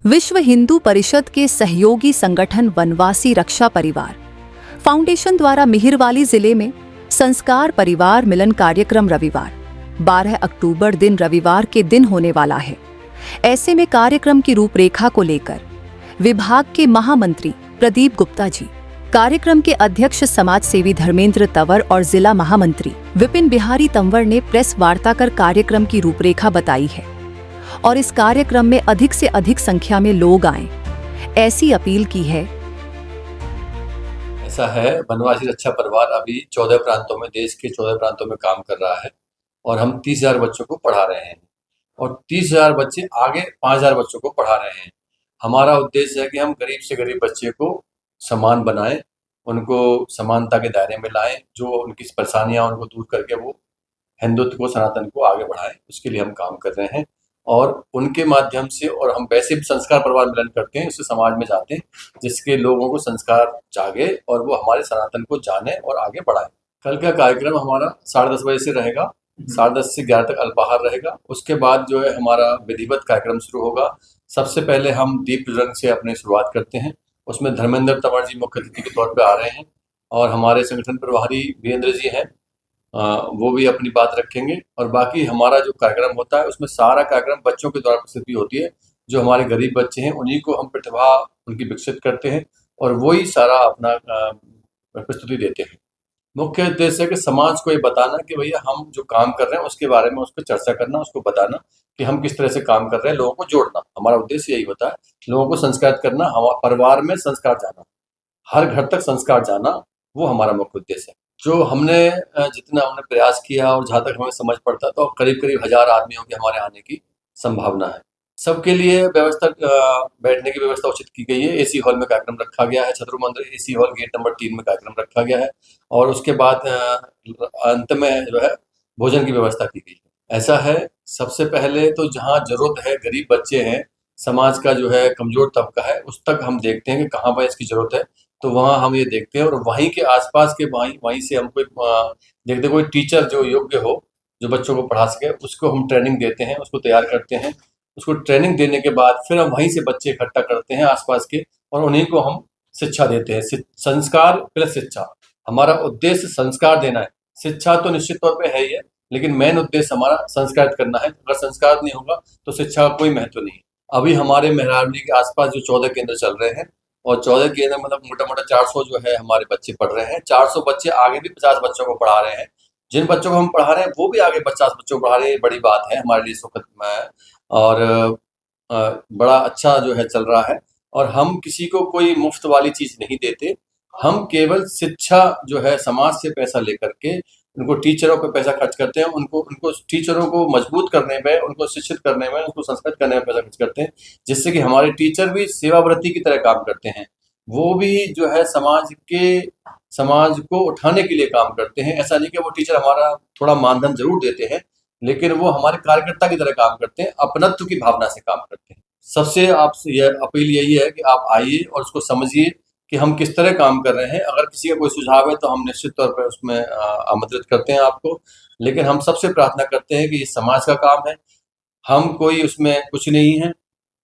विश्व हिंदू परिषद के सहयोगी संगठन वनवासी रक्षा परिवार फाउंडेशन द्वारा मिहिरवाली जिले में संस्कार परिवार मिलन कार्यक्रम रविवार 12 अक्टूबर दिन रविवार के दिन होने वाला है। ऐसे में कार्यक्रम की रूपरेखा को लेकर विभाग के महामंत्री प्रदीप गुप्ता जी, कार्यक्रम के अध्यक्ष समाज सेवी धर्मेंद्र तंवर और जिला महामंत्री विपिन बिहारी तंवर ने प्रेस वार्ता कर कार्यक्रम की रूपरेखा बताई है और इस कार्यक्रम में अधिक से अधिक संख्या में लोग आएं, ऐसी अपील की है। ऐसा है, वनवासी रक्षा परिवार अभी 14 प्रांतों में, देश के 14 प्रांतों में काम कर रहा है और हम 30,000 बच्चों को पढ़ा रहे हैं और 30,000 बच्चे आगे 5,000 बच्चों को पढ़ा रहे हैं। हमारा उद्देश्य है कि हम गरीब से गरीब बच्चे को समान बनाएं, उनको समानता के दायरे में लाएं, जो उनकी परेशानियां उनको दूर करके वो हिंदुत्व को, सनातन को आगे बढ़ाएं। उसके लिए हम काम कर रहे हैं और उनके माध्यम से, और हम वैसे भी संस्कार परिवार मिलन करते हैं, उससे समाज में जाते हैं जिसके लोगों को संस्कार जागे और वो हमारे सनातन को जाने और आगे बढ़ाएं। कल का कार्यक्रम हमारा 10:30 बजे से रहेगा, 10:30 से 11 तक अल्पाहार रहेगा। उसके बाद जो है हमारा विधिवत कार्यक्रम शुरू होगा। सबसे पहले हम दीप प्रज्वलन से अपनी शुरुआत करते हैं। उसमें धर्मेंद्र तंवर जी मुख्य अतिथि के तौर पर आ रहे हैं और हमारे संगठन प्रभारी वीरेंद्र जी हैं, वो भी अपनी बात रखेंगे। और बाकी हमारा जो कार्यक्रम होता है उसमें सारा कार्यक्रम बच्चों के द्वारा प्रस्तुति होती है। जो हमारे गरीब बच्चे हैं उन्हीं को हम प्रतिभा उनकी विकसित करते हैं और वही सारा अपना प्रस्तुति देते हैं। मुख्य उद्देश्य है कि समाज को ये बताना कि भैया हम जो काम कर रहे हैं उसके बारे में उस पर चर्चा करना, उसको बताना कि हम किस तरह से काम कर रहे हैं, लोगों को जोड़ना। हमारा उद्देश्य यही होता है, लोगों को संस्कारित करना, परिवार में संस्कार जाना, हर घर तक संस्कार जाना, वो हमारा मुख्य उद्देश्य है। जो हमने जितना हमने प्रयास किया और जहाँ तक हमें समझ पड़ता तो करीब करीब 1000 आदमियों के हमारे आने की संभावना है। सबके लिए व्यवस्था, बैठने की व्यवस्था उचित की गई है। एसी हॉल में कार्यक्रम रखा गया है, छत्रु मंदिर एसी हॉल गेट नंबर 3 में कार्यक्रम रखा गया है और उसके बाद अंत में जो है भोजन की व्यवस्था की गई है। ऐसा है, सबसे पहले तो जहाँ जरूरत है, गरीब बच्चे हैं, समाज का जो है कमजोर तबका है, उस तक हम देखते हैं कि कहाँ पर इसकी जरूरत है, तो वहाँ हम ये देखते हैं और वहीं के आसपास के वहीं से हम कोई देखते कोई टीचर जो योग्य हो, जो बच्चों को पढ़ा सके, उसको हम ट्रेनिंग देते हैं, उसको तैयार करते हैं। उसको ट्रेनिंग देने के बाद फिर हम वहीं से बच्चे इकट्ठा करते हैं आसपास के और उन्हीं को हम शिक्षा देते हैं। संस्कार प्लस शिक्षा, हमारा उद्देश्य संस्कार देना है। शिक्षा तो निश्चित तौर पे है ही है, लेकिन मेन उद्देश्य हमारा संस्कारित करना है। अगर संस्कार नहीं होगा तो शिक्षा का कोई महत्व नहीं है। अभी हमारे मेहराबली के आसपास जो 14 केंद्र चल रहे हैं और 14 केंद्र मतलब मोटा मोटा 400 जो है हमारे बच्चे पढ़ रहे हैं। 400 बच्चे आगे भी 50 बच्चों को पढ़ा रहे हैं। जिन बच्चों को हम पढ़ा रहे हैं वो भी आगे 50 बच्चों को पढ़ा रहे हैं। बड़ी बात है, हमारे लिए सुखद है और बड़ा अच्छा जो है चल रहा है। और हम किसी को कोई मुफ्त वाली चीज नहीं देते, हम केवल शिक्षा जो है समाज से पैसा लेकर के उनको टीचरों पे पैसा खर्च करते हैं, उनको टीचरों को मजबूत करने में, उनको शिक्षित करने में, उनको संस्कृत करने में पैसा खर्च करते हैं, जिससे कि हमारे टीचर भी सेवावृत्ति की तरह काम करते हैं। वो भी जो है समाज को उठाने के लिए काम करते हैं। ऐसा नहीं कि वो टीचर हमारा थोड़ा मानधन जरूर देते हैं, लेकिन वो हमारे कार्यकर्ता की तरह काम करते हैं, अपनत्व की भावना से काम करते हैं। सबसे आपसे यह अपील यही है कि आप आइए और उसको समझिए कि हम किस तरह काम कर रहे हैं। अगर किसी का कोई सुझाव है तो हम निश्चित तौर पर उसमें आमंत्रित करते हैं आपको, लेकिन हम सबसे प्रार्थना करते हैं कि ये समाज का काम है, हम कोई उसमें कुछ नहीं है।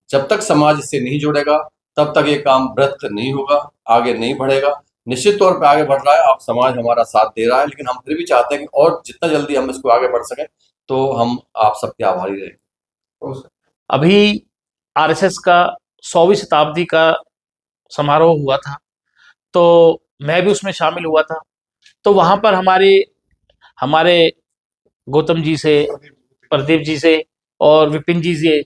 जब तक समाज इससे नहीं जुड़ेगा तब तक ये काम व्रत नहीं होगा, आगे नहीं बढ़ेगा। निश्चित तौर पर आगे बढ़ रहा है, आप समाज हमारा साथ दे रहा है, लेकिन हम फिर भी चाहते हैं कि और जितना जल्दी हम इसको आगे बढ़ सकें तो हम आप सबके आभारी रहेंगे। अभी आरएसएस का 100वीं शताब्दी का समारोह हुआ था, तो मैं भी उसमें शामिल हुआ था। तो वहां पर हमारे गौतम जी से, प्रदीप जी से और विपिन जी से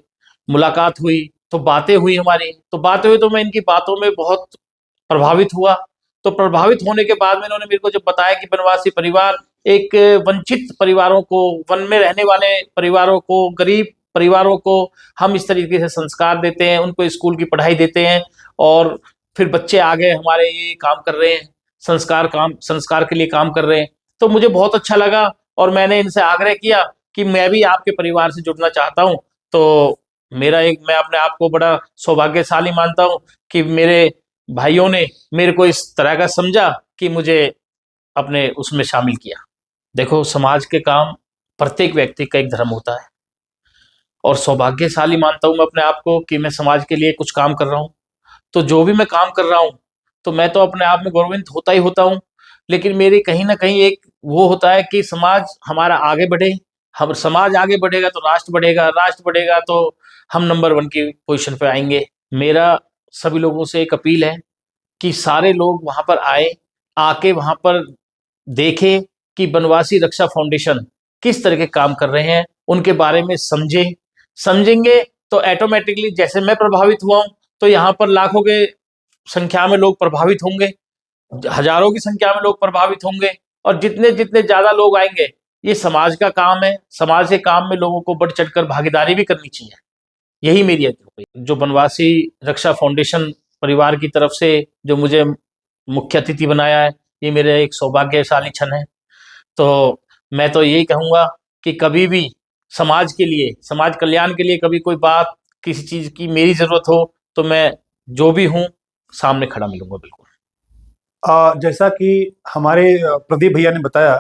मुलाकात हुई, तो बातें हुई हमारी। तो मैं इनकी बातों में बहुत प्रभावित हुआ। तो प्रभावित होने के बाद में इन्होंने मेरे को जब बताया कि वनवासी परिवार एक वंचित परिवारों को, वन में रहने वाले परिवारों को, गरीब परिवारों को हम इस तरीके से संस्कार देते हैं, उनको स्कूल की पढ़ाई देते हैं और फिर बच्चे आगे हमारे ये काम कर रहे हैं, संस्कार के लिए काम कर रहे हैं। तो मुझे बहुत अच्छा लगा और मैंने इनसे आग्रह किया कि मैं भी आपके परिवार से जुड़ना चाहता हूं। तो मैं अपने आप को बड़ा सौभाग्यशाली मानता हूं कि मेरे भाइयों ने मेरे को इस तरह का समझा कि मुझे अपने उसमें शामिल किया। देखो, समाज के काम, प्रत्येक व्यक्ति का एक धर्म होता है और सौभाग्यशाली मानता हूँ मैं अपने आप को कि मैं समाज के लिए कुछ काम कर रहा हूँ। तो जो भी मैं काम कर रहा हूँ तो मैं तो अपने आप में गौरवान्वित होता ही होता हूँ, लेकिन मेरी कहीं ना कहीं एक वो होता है कि समाज हमारा आगे बढ़े। हम समाज आगे बढ़ेगा तो राष्ट्र बढ़ेगा, राष्ट्र बढ़ेगा तो हम नंबर 1 की पोजीशन पे आएंगे। मेरा सभी लोगों से एक अपील है कि सारे लोग वहां पर आए, आके वहां पर देखें कि बनवासी रक्षा फाउंडेशन किस तरह के काम कर रहे हैं, उनके बारे में समझें। समझेंगे तो ऑटोमेटिकली जैसे मैं प्रभावित हुआ हूं तो यहाँ पर लाखों के संख्या में लोग प्रभावित होंगे, हजारों की संख्या में लोग प्रभावित होंगे, और जितने जितने ज्यादा लोग आएंगे, ये समाज का काम है। समाज के काम में लोगों को बढ़ चढ़कर भागीदारी भी करनी चाहिए। यही मेरी जो बनवासी रक्षा फाउंडेशन परिवार की तरफ से जो मुझे मुख्य अतिथि बनाया है, ये मेरे एक सौभाग्यशाली क्षण है। तो मैं तो यही कहूँगा कि कभी भी समाज के लिए, समाज कल्याण के लिए कभी कोई बात, किसी चीज़ की मेरी ज़रूरत हो तो मैं जो भी हूँ सामने खड़ा मिलूंगा बिल्कुल। जैसा कि हमारे प्रदीप भैया ने बताया,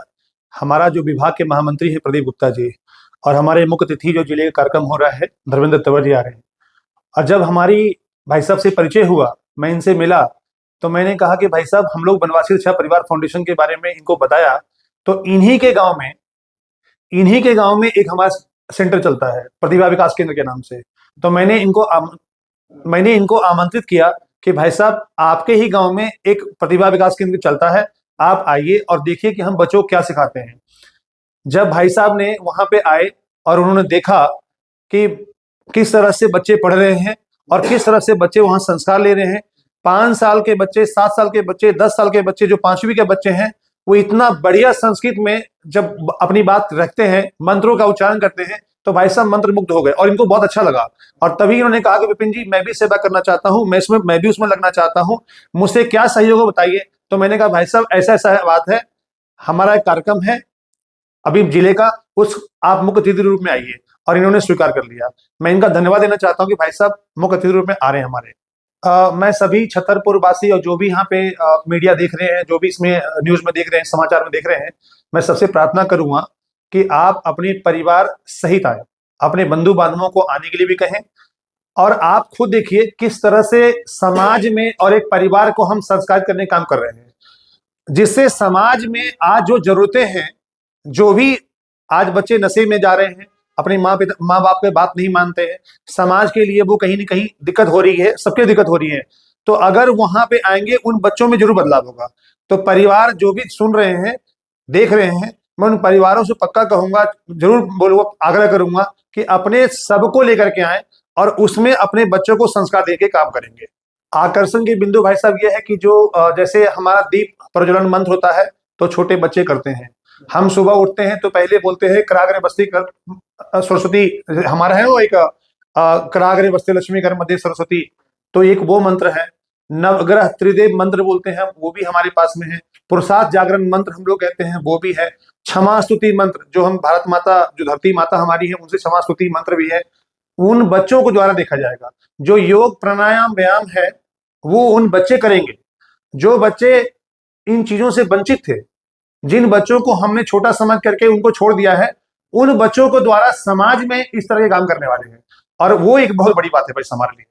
हमारा जो विभाग के महामंत्री है प्रदीप गुप्ता जी, और हमारे मुख्य अतिथि जो जिले का कार्यक्रम हो रहा है धर्मेंद्र तंवर जी आ रहे हैं। और जब हमारी भाई साहब से परिचय हुआ, मैं इनसे मिला, तो मैंने कहा कि भाई साहब हम लोग बनवासी रक्षा परिवार फाउंडेशन के बारे में इनको बताया, तो इन्हीं के गांव में एक हमारा सेंटर चलता है प्रतिभा विकास केंद्र के नाम से। तो मैंने इनको आमंत्रित किया कि भाई साहब आपके ही गांव में एक प्रतिभा विकास केंद्र चलता है, आप आइए और देखिए कि हम बच्चों को क्या सिखाते हैं। जब भाई साहब ने वहां पे आए और उन्होंने देखा कि किस तरह से बच्चे पढ़ रहे हैं और किस तरह से बच्चे वहां संस्कार ले रहे हैं, 5 साल के बच्चे, 7 साल के बच्चे, 10 साल के बच्चे, जो 5वीं के बच्चे हैं, वो इतना बढ़िया संस्कृत में जब अपनी बात रखते हैं, मंत्रों का उच्चारण करते हैं, तो भाई साहब मंत्र मुग्ध हो गए और इनको बहुत अच्छा लगा। और तभी इन्होंने कहा कि विपिन जी मैं भी सेवा करना चाहता हूँ, मैं भी उसमें लगना चाहता हूँ, मुझसे क्या सहयोग हो बताइए। तो मैंने कहा भाई साहब ऐसा ऐसा बात है, हमारा एक कार्यक्रम है अभी जिले का, उस आप मुख्य अतिथि रूप में आइए, और इन्होंने स्वीकार कर लिया। मैं इनका धन्यवाद देना चाहता हूँ कि भाई साहब मुख्य अतिथि रूप में आ रहे हैं हमारे। मैं सभी छतरपुर वासी और जो भी यहाँ पे मीडिया देख रहे हैं, जो भी इसमें न्यूज में देख रहे हैं, समाचार में देख रहे हैं, मैं सबसे प्रार्थना करूंगा कि आप अपने परिवार सहित आए, अपने बंधु बांधवों को आने के लिए भी कहें, और आप खुद देखिए किस तरह से समाज में और एक परिवार को हम संस्कार करने का काम कर रहे हैं, जिससे समाज में आज जो जरूरतें हैं, जो भी आज बच्चे नशे में जा रहे हैं, अपने माँ बाप के बात नहीं मानते हैं, समाज के लिए वो कहीं ना कहीं दिक्कत हो रही है, सबके दिक्कत हो रही है। तो अगर वहां पे आएंगे उन बच्चों में जरूर बदलाव होगा। तो परिवार जो भी सुन रहे हैं, देख रहे हैं, मैं उन परिवारों से पक्का कहूंगा, जरूर बोलूंगा, आग्रह करूंगा कि अपने सबको लेकर के आए और उसमें अपने बच्चों को संस्कार देके काम करेंगे। आकर्षण के बिंदु भाई साहब ये है कि जो जैसे हमारा दीप प्रज्वलन मंत्र होता है तो छोटे बच्चे करते हैं। हम सुबह उठते हैं तो पहले बोलते हैं कराग्रे बस्ती कर सरस्वती, हमारा है वो एक कराग्रे बस्ती लक्ष्मी कर मध्य सरस्वती, तो एक वो मंत्र है। नवग्रह त्रिदेव मंत्र बोलते हैं, वो भी हमारे पास में है। पुरुषार्थ जागरण मंत्र हम लोग कहते हैं, वो भी है। क्षमा स्तुति मंत्र, जो हम भारत माता, जो धरती माता हमारी है, उनसे क्षमा स्तुति मंत्र भी है। उन बच्चों को द्वारा देखा जाएगा। जो योग प्राणायाम व्यायाम है वो उन बच्चे करेंगे जो बच्चे इन चीजों से वंचित थे, जिन बच्चों को हमने छोटा समझ करके उनको छोड़ दिया है, उन बच्चों को द्वारा समाज में इस तरह के काम करने वाले हैं, और वो एक बहुत बड़ी बात है भाई हमारे लिए।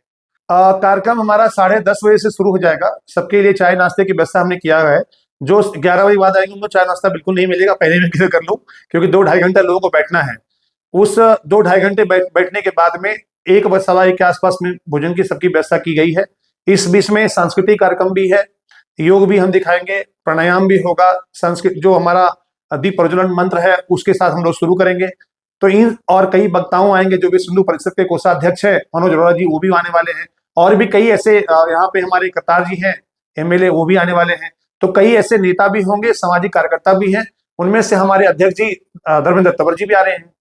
कार्यक्रम हमारा 10:30 बजे से शुरू हो जाएगा। सबके लिए चाय नाश्ते की व्यवस्था हमने किया है। जो 11 बजे बाद आएंगे उनको चाय नाश्ता बिल्कुल नहीं मिलेगा, पहले मैं क्लियर कर लूँ, क्योंकि 2-2.5 घंटा लोगों को बैठना है। उस 2-2.5 घंटे बैठने के बाद में 1 बजे 1:15 के आसपास में भोजन की सबकी व्यवस्था की गई है। इस बीच में सांस्कृतिक कार्यक्रम भी है, योग भी हम दिखाएंगे, प्राणायाम भी होगा, संस्कृत जो हमारा दीप प्रज्वलन मंत्र है उसके साथ हम लोग शुरू करेंगे। तो इन और कई वक्ताओं आएंगे, जो भी सिंधु परिषद के कोषाध्यक्ष है मनोज अरोड़ा जी, वो भी आने वाले हैं, और भी कई ऐसे यहाँ पे हमारे करतार जी हैं MLA, वो भी आने वाले हैं। तो कई ऐसे नेता भी होंगे, सामाजिक कार्यकर्ता भी हैं, उनमें से हमारे अध्यक्ष जी धर्मेंद्र तंवर जी भी आ रहे हैं।